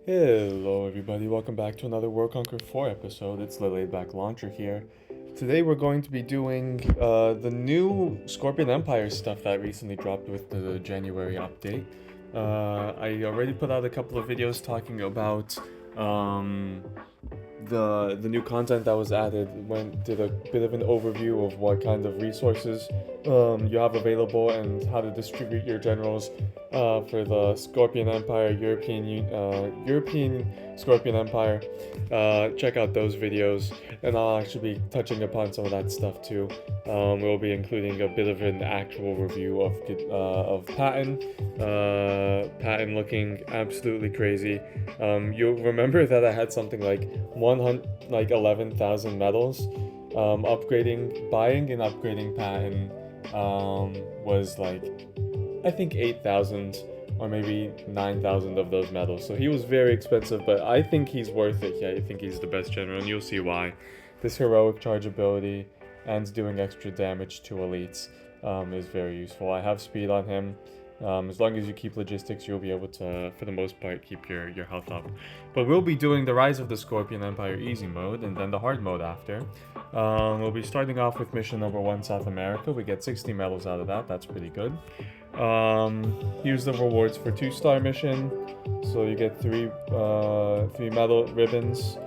Hello everybody, welcome back to another World Conquer 4 episode. It's the Laid Back Launcher here. Today we're going to be doing the new Scorpion Empire stuff that recently dropped with the January update. I already put out a couple of videos talking about um, the new content that was added. Did a bit of an overview of what kind of resources you have available and how to distribute your generals for the Scorpion Empire, European Scorpion Empire. Check out those videos, and I'll actually be touching upon some of that stuff too. We'll be including a bit of an actual review of Patton. Patton looking absolutely crazy. You'll remember that I had something like 11,000 medals. Buying and upgrading Patton was like, I think 8,000 or maybe 9,000 of those medals. So he was very expensive, but I think he's worth it. Yeah, I think he's the best general, and you'll see why. This heroic charge ability and doing extra damage to elites is very useful. I have speed on him. As long as you keep logistics, you'll be able to, for the most part, keep your health up. But we'll be doing the Rise of the Scorpion Empire easy mode, and then the hard mode after. We'll be starting off with mission number 1, South America. We get 60 medals out of that. That's pretty good. Here's the rewards for 2-star mission. So you get three medal ribbons.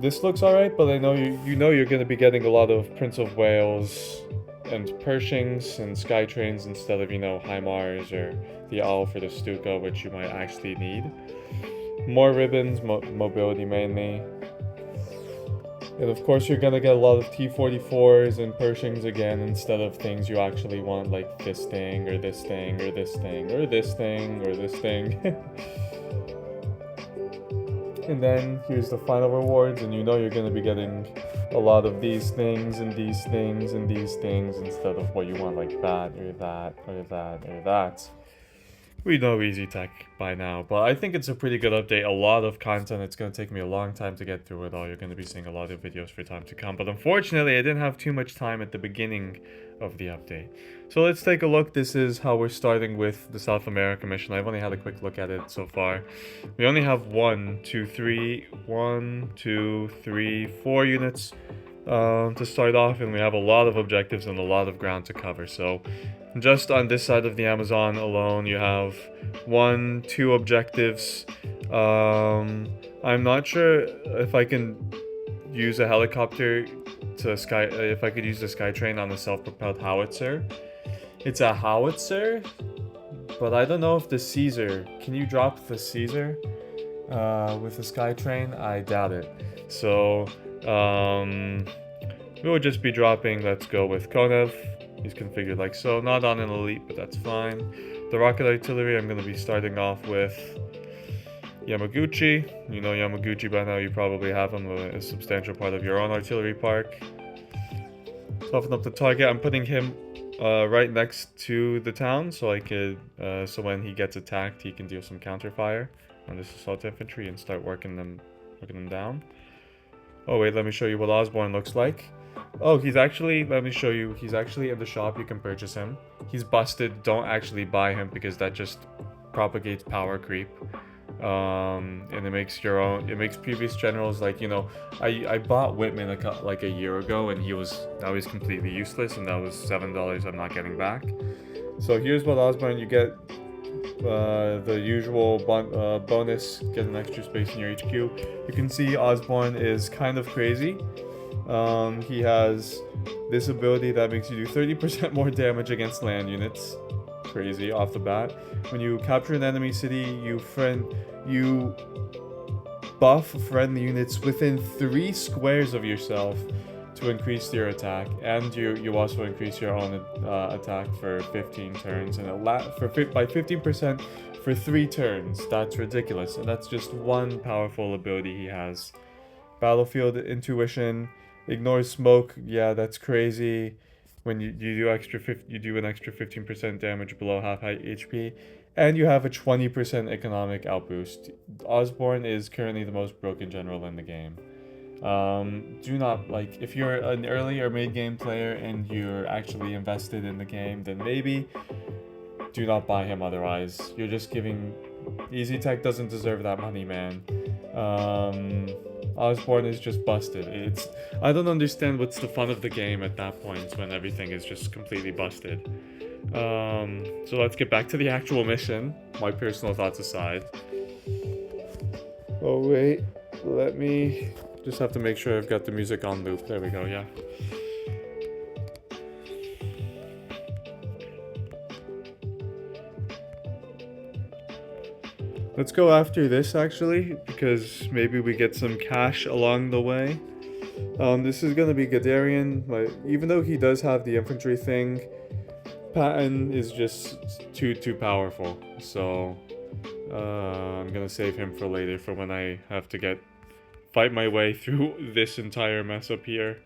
This looks alright, but I know you know you're gonna be getting a lot of Prince of Wales and Pershings and Skytrains instead of, HIMARS or the Owl for the Stuka, which you might actually need. More ribbons, mobility mainly. And of course you're gonna get a lot of T-44s and Pershings again instead of things you actually want, like this thing, or this thing, or this thing, or this thing, or this thing. And then here's the final rewards, and you know you're gonna be getting a lot of these things, and these things, and these things, instead of what you want, like that, or that, or that, or that. We know Easy Tech by now, but I think it's a pretty good update. A lot of content. It's going to take me a long time to get through it all. You're going to be seeing a lot of videos for time to come. But unfortunately, I didn't have too much time at the beginning of the update. So let's take a look. This is how we're starting with the South America mission. I've only had a quick look at it so far. We only have 4 units to start off, and we have a lot of objectives and a lot of ground to cover. So just on this side of the Amazon alone, you have 2 objectives. I'm not sure if I can use a helicopter if I could use the Skytrain on a self-propelled howitzer. It's a howitzer, but I don't know if the Caesar, can you drop the Caesar with the Skytrain? I doubt it. So we will just be dropping, let's go with Konev. He's configured like so, not on an elite, but that's fine. The rocket artillery, I'm going to be starting off with Yamaguchi. You know Yamaguchi by now, you probably have him, a substantial part of your own artillery park. Toughen up the target, I'm putting him right next to the town, so I could, so when he gets attacked, he can deal some counterfire on this assault infantry and start working them down. Oh wait, let me show you what Osborne looks like. Oh, let me show you. He's actually in the shop. You can purchase him. He's busted. Don't actually buy him because that just propagates power creep. And it makes previous generals, like, I bought Whitman like a year ago, and now he's completely useless, and that was $7 I'm not getting back. So here's what Osborne, you get the usual bonus, get an extra space in your HQ. You can see Osborne is kind of crazy. He has this ability that makes you do 30% more damage against land units. Crazy off the bat. When you capture an enemy city, you buff friendly units within 3 squares of yourself to increase your attack, and you also increase your own attack for 15 turns, and by 15% for 3 turns. That's ridiculous, and that's just one powerful ability he has. Battlefield intuition. Ignore smoke. Yeah, that's crazy. When you do an extra 15% damage below half HP, and you have a 20% economic outboost. Osborne is currently the most broken general in the game. Do not, if you're an early or mid-game player and you're actually invested in the game, then maybe do not buy him. Otherwise, you're just giving Easy Tech doesn't deserve that money, man. Osborne is just busted. I don't understand what's the fun of the game at that point when everything is just completely busted. So let's get back to the actual mission, my personal thoughts aside. Oh wait, let me just have to make sure I've got the music on loop. There we go, yeah. Let's go after this actually, because maybe we get some cash along the way. This is gonna be Gadarian, even though he does have the infantry thing, Patton is just too powerful. So I'm gonna save him for later, for when I have to fight my way through this entire mess up here.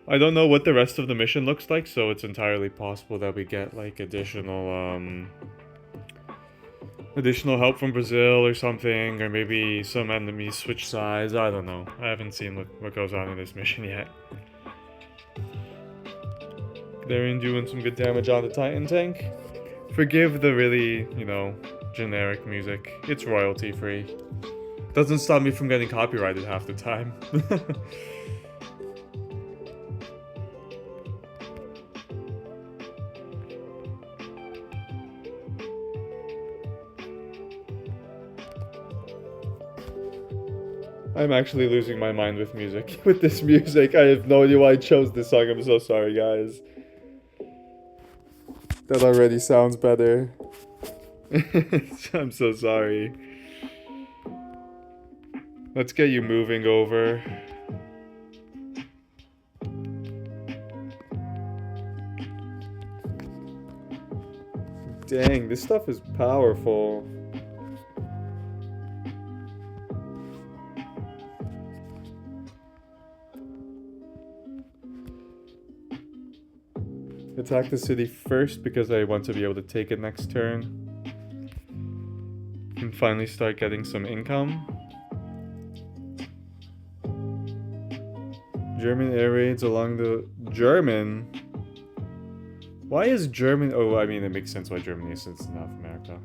I don't know what the rest of the mission looks like, so it's entirely possible that we get like additional help from Brazil or something, or maybe some enemies switch sides. I don't know. I haven't seen what goes on in this mission yet. They're doing some good damage on the Titan tank. Forgive the really, generic music. It's royalty free. Doesn't stop me from getting copyrighted half the time. I'm actually losing my mind with music. With this music, I have no idea why I chose this song. I'm so sorry, guys. That already sounds better. I'm so sorry. Let's get you moving over. Dang, this stuff is powerful. Attack the city first because I want to be able to take it next turn. And finally start getting some income. German air raids along the... German? Why is German... Oh, I mean, it makes sense why Germany is, since it's North America.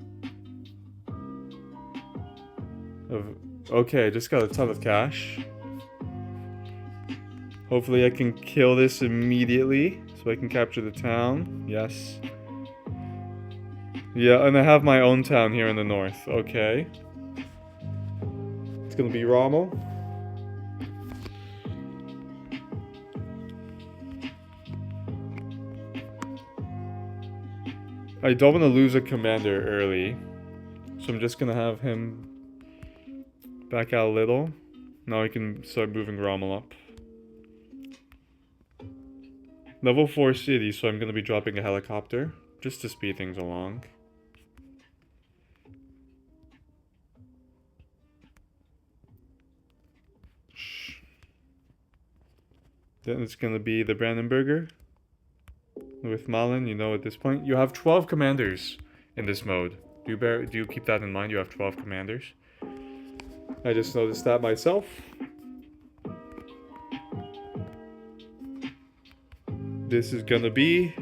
Okay, I just got a ton of cash. Hopefully I can kill this immediately, so I can capture the town. Yes. Yeah, and I have my own town here in the north. Okay. It's gonna be Rommel. I don't want to lose a commander early, so I'm just gonna have him back out a little. Now I can start moving Rommel up. Level 4 city, so I'm going to be dropping a helicopter, just to speed things along. Then it's going to be the Brandenburger. With Malin, at this point. You have 12 commanders in this mode. Do you keep that in mind? You have 12 commanders. I just noticed that myself. This is gonna be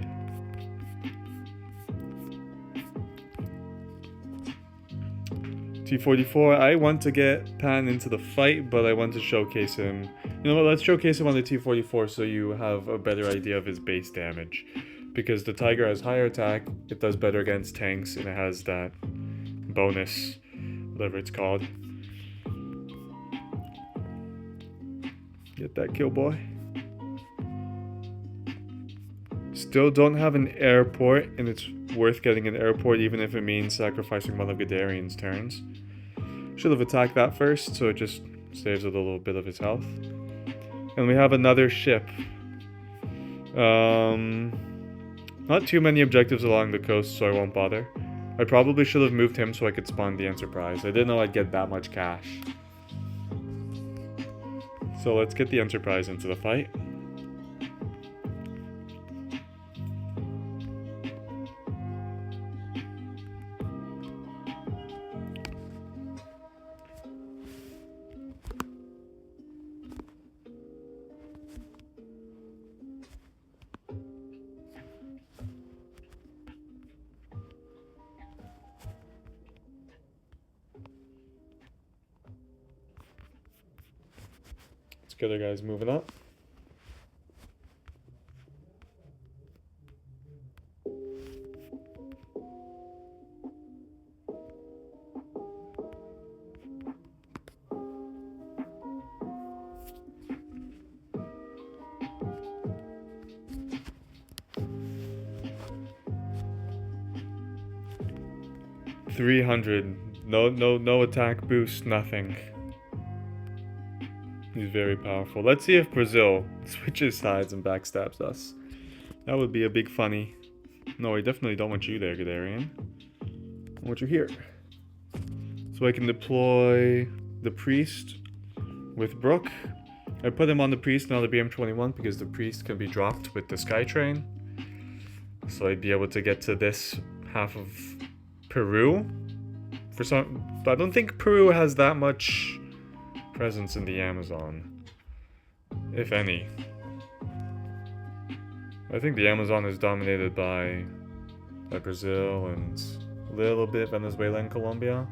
T-44. I want to get Pan into the fight, but I want to showcase him. You know what, let's showcase him on the T-44 so you have a better idea of his base damage. Because the Tiger has higher attack, it does better against tanks, and it has that bonus, whatever it's called. Get that kill, boy. Still don't have an airport, and it's worth getting an airport even if it means sacrificing one of Gadarian's turns. Should have attacked that first, so it just saves it a little bit of his health. And we have another ship. Not too many objectives along the coast, so I won't bother. I probably should have moved him so I could spawn the Enterprise. I didn't know I'd get that much cash. So let's get the Enterprise into the fight. The other guy's moving up. $300. No attack boost, nothing. He's very powerful. Let's see if Brazil switches sides and backstabs us. That would be a big funny. No, I definitely don't want you there, Guderian. I want you here. So I can deploy the priest with Brook. I put him on the priest, not the BM-21, because the priest can be dropped with the Skytrain. So I'd be able to get to this half of Peru. But I don't think Peru has that much presence in the Amazon, if any. I think the Amazon is dominated by Brazil and a little bit Venezuela and Colombia.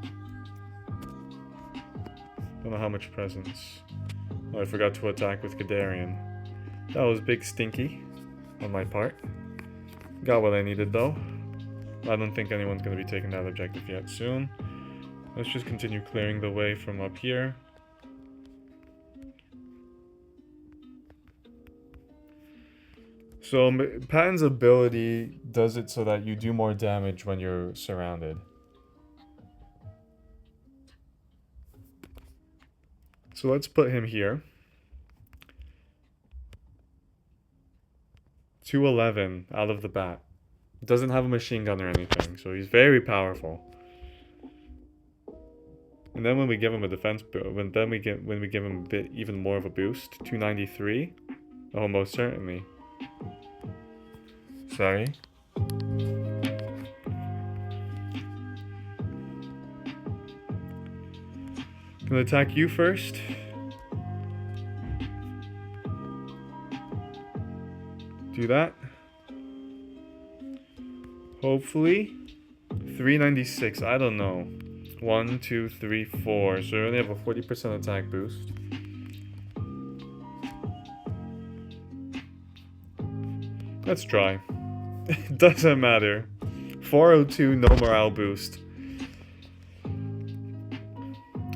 Don't know how much presence. Oh, I forgot to attack with Guderian. That was big stinky on my part. Got what I needed though. I don't think anyone's going to be taking that objective yet soon. Let's just continue clearing the way from up here. So Patton's ability does it so that you do more damage when you're surrounded. So let's put him here. 211 out of the bat. Doesn't have a machine gun or anything, so he's very powerful. And then when we give him a defense when we give him a bit even more of a boost, 293. Oh, most certainly. Sorry. Gonna attack you first. Do that. Hopefully. 396, I don't know. 1, 2, 3, 4. So we only have a 40% attack boost. Let's try. It doesn't matter. 402, no morale boost.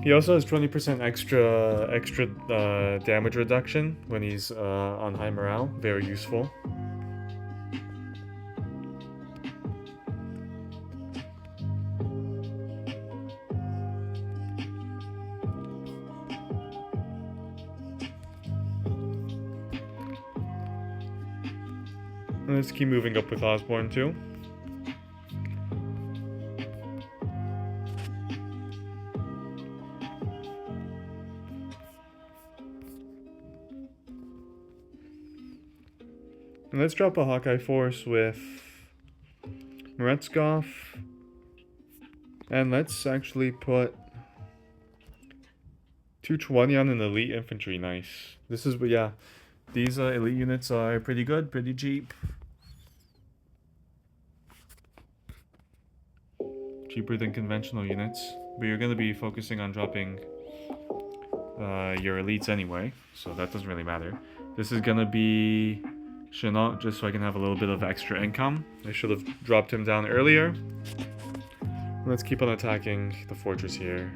He also has 20% extra damage reduction when he's on high morale. Very useful. Let's keep moving up with Osborne too. And let's drop a Hawkeye force with Meretskov. And let's actually put 220 on an elite infantry. Nice. This is, yeah, these elite units are pretty good, pretty cheap. Cheaper than conventional units, but you're going to be focusing on dropping your elites anyway, so that doesn't really matter. This is going to be Chennault, just so I can have a little bit of extra income. I should have dropped him down earlier. Let's keep on attacking the fortress here.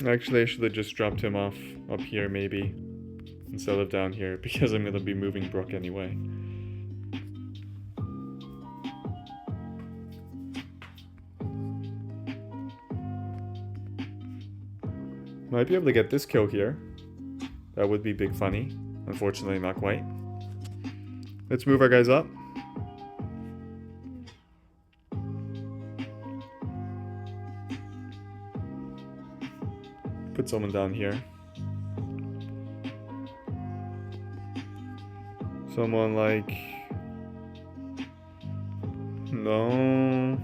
Actually, I should have just dropped him off up here, maybe, instead of down here, because I'm going to be moving Brook anyway. Might be able to get this kill here. That would be big funny. Unfortunately, not quite. Let's move our guys up. Put someone down here. Someone like... No...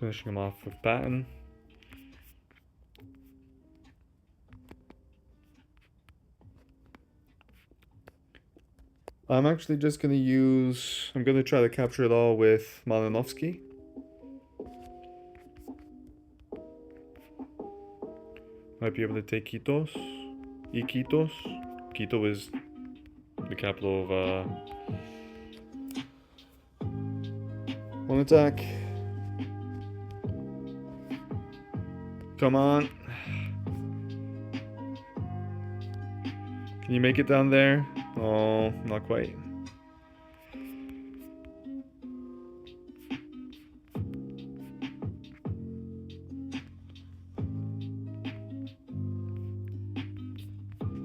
Finishing him off with Batten. I'm actually just gonna use... I'm gonna try to capture it all with Malinovsky. Might be able to take Quitos. Iquitos. Quito is the capital of one attack. Come on. Can you make it down there? Oh, not quite.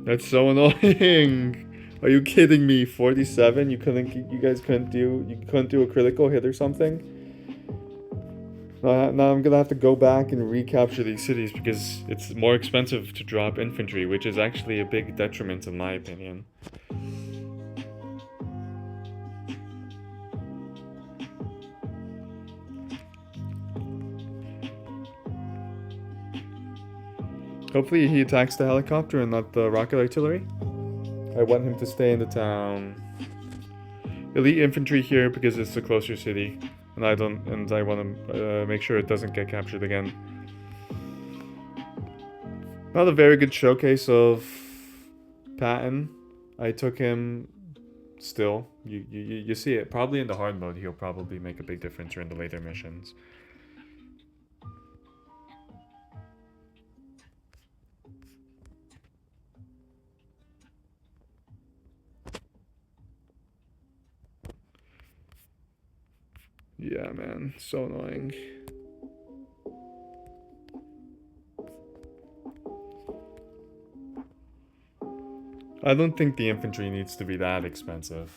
That's so annoying. Are you kidding me? 47? You guys couldn't do a critical hit or something? Now I'm gonna have to go back and recapture these cities because it's more expensive to drop infantry, which is actually a big detriment in my opinion. Hopefully he attacks the helicopter and not the rocket artillery. I want him to stay in the town. Elite infantry here because it's a closer city. And I want to make sure it doesn't get captured again. Not a very good showcase of Patton. I took him still. You see it. Probably in the hard mode he'll probably make a big difference or in the later missions. Yeah, man. So annoying. I don't think the infantry needs to be that expensive.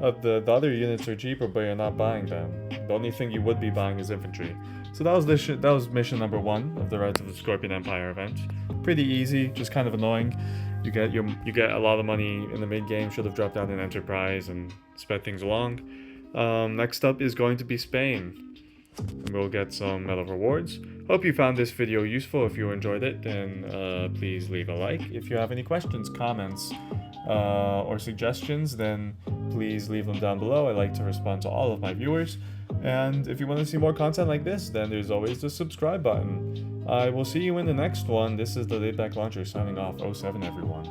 The other units are cheaper, but you're not buying them. The only thing you would be buying is infantry. So that was mission number 1 of the Rise of the Scorpion Empire event. Pretty easy, just kind of annoying. You get a lot of money in the mid game. Should have dropped down in Enterprise and sped things along. Next up is going to be Spain. And we'll get some medal rewards. Hope you found this video useful. If you enjoyed it, then please leave a like. If you have any questions, comments, or suggestions, then please leave them down below. I like to respond to all of my viewers. And if you want to see more content like this, then there's always the subscribe button. I will see you in the next one. This is the Laidback Launcher signing off. 07 everyone.